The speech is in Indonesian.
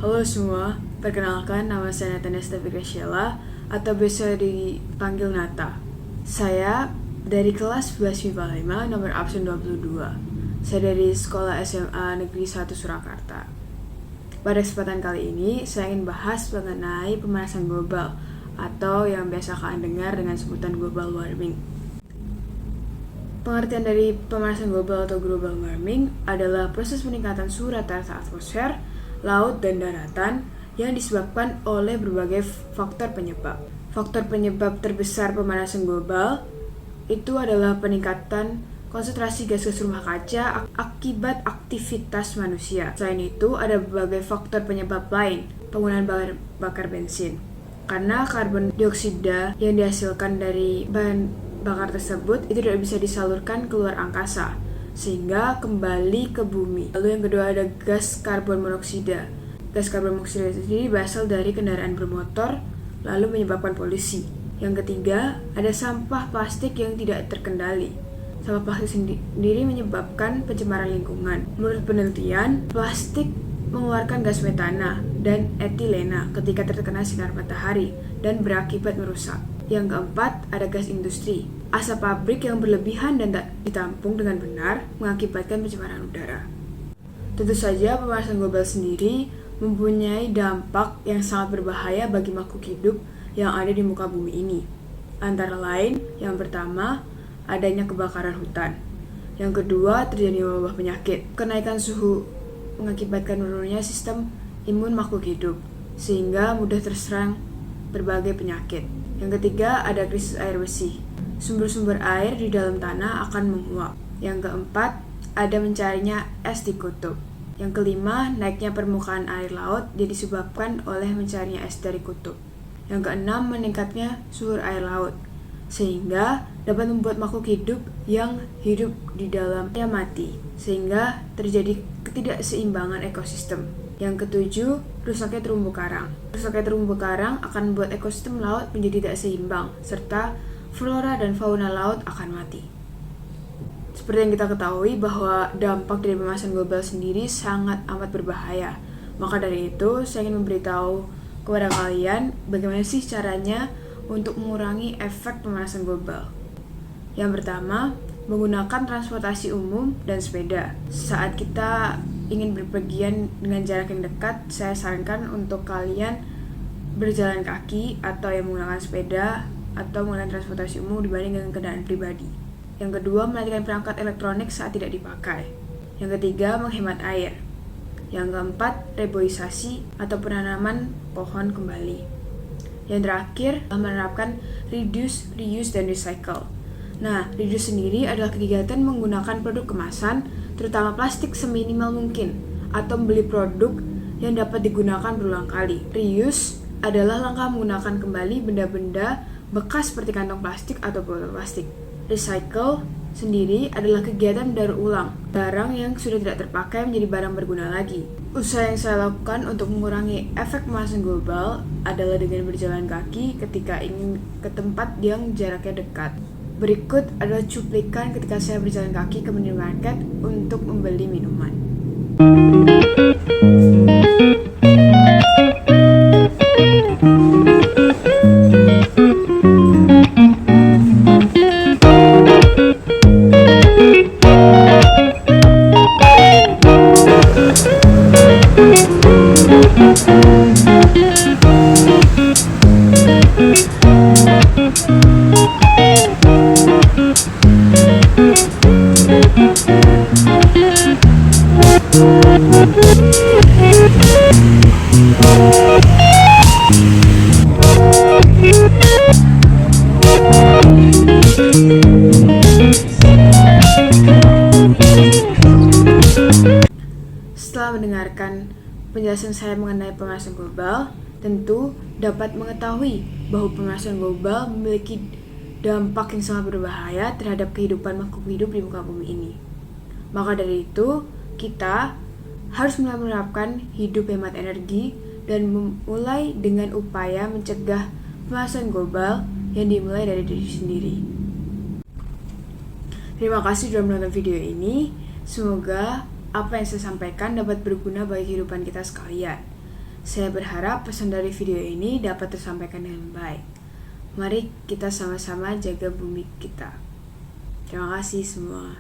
Halo semua, perkenalkan nama saya Nathaniel Graciela atau biasa dipanggil Nata. Saya dari kelas 11 MIPA 5 nomor absen 22. Saya dari Sekolah SMA Negeri 1 Surakarta. Pada kesempatan kali ini, saya ingin bahas mengenai pemanasan global atau yang biasa kalian dengar dengan sebutan global warming. Pengertian dari pemanasan global atau global warming adalah proses peningkatan suhu rata-rata atmosfer, laut, dan daratan yang disebabkan oleh berbagai faktor penyebab. Faktor penyebab terbesar pemanasan global itu adalah peningkatan konsentrasi gas rumah kaca akibat aktivitas manusia. Selain itu, ada berbagai faktor penyebab lain, penggunaan bahan bakar bensin. Karena karbon dioksida yang dihasilkan dari bahan bakar tersebut itu tidak bisa disalurkan keluar angkasa, sehingga kembali ke bumi. Lalu yang kedua ada gas karbon monoksida. Gas karbon monoksida sendiri berasal dari kendaraan bermotor, lalu menyebabkan polusi. Yang ketiga, ada sampah plastik yang tidak terkendali. Sampah plastik sendiri menyebabkan pencemaran lingkungan. Menurut penelitian, plastik mengeluarkan gas metana dan etilena ketika terkena sinar matahari dan berakibat merusak. Yang keempat, ada gas industri. Asap pabrik yang berlebihan dan tak ditampung dengan benar mengakibatkan pencemaran udara. Tentu saja pemanasan global sendiri mempunyai dampak yang sangat berbahaya bagi makhluk hidup yang ada di muka bumi ini. Antara lain, yang pertama, adanya kebakaran hutan. Yang kedua, terjadi wabah penyakit. Kenaikan suhu mengakibatkan menurunnya sistem imun makhluk hidup, sehingga mudah terserang berbagai penyakit. Yang ketiga, ada krisis air bersih. Sumber-sumber air di dalam tanah akan menguap. Yang keempat, ada mencarinya es di kutub. Yang kelima, naiknya permukaan air laut disebabkan oleh mencarinya es dari kutub. Yang keenam, meningkatnya suhu air laut, sehingga dapat membuat makhluk hidup yang hidup di dalamnya mati, sehingga terjadi ketidakseimbangan ekosistem. Yang ketujuh, rusaknya terumbu karang. Rusaknya terumbu karang akan membuat ekosistem laut menjadi tidak seimbang, serta flora dan fauna laut akan mati. Seperti yang kita ketahui bahwa dampak dari pemanasan global sendiri sangat amat berbahaya. Maka dari itu, saya ingin memberitahu kepada kalian bagaimana sih caranya untuk mengurangi efek pemanasan global. Yang pertama, menggunakan transportasi umum dan sepeda. Saat kita ingin berpergian dengan jarak yang dekat, saya sarankan untuk kalian berjalan kaki atau yang menggunakan sepeda atau menggunakan transportasi umum dibanding dengan kendaraan pribadi. Yang kedua, mematikan perangkat elektronik saat tidak dipakai. Yang ketiga, menghemat air. Yang keempat, reboisasi atau penanaman pohon kembali. Yang terakhir, menerapkan reduce, reuse, dan recycle. Nah, reduce sendiri adalah kegiatan menggunakan produk kemasan, terutama plastik seminimal mungkin, atau membeli produk yang dapat digunakan berulang kali. Reuse adalah langkah menggunakan kembali benda-benda bekas seperti kantong plastik atau botol plastik. Recycle sendiri adalah kegiatan mendaur ulang barang yang sudah tidak terpakai menjadi barang berguna lagi. Usaha yang saya lakukan untuk mengurangi efek pemanasan global adalah dengan berjalan kaki ketika ingin ke tempat yang jaraknya dekat. Berikut adalah cuplikan ketika saya berjalan kaki ke minimarket untuk membeli minuman. Setelah mendengarkan penjelasan saya mengenai pemanasan global, tentu dapat mengetahui bahwa pemanasan global memiliki dampak yang sangat berbahaya terhadap kehidupan makhluk hidup di muka bumi ini. Maka dari itu, kita harus mulai menerapkan hidup hemat energi dan memulai dengan upaya mencegah pemanasan global yang dimulai dari diri sendiri. Terima kasih sudah menonton video ini. Semoga apa yang saya sampaikan dapat berguna bagi kehidupan kita sekalian. Saya berharap pesan dari video ini dapat tersampaikan dengan baik. Mari kita sama-sama jaga bumi kita. Terima kasih semua.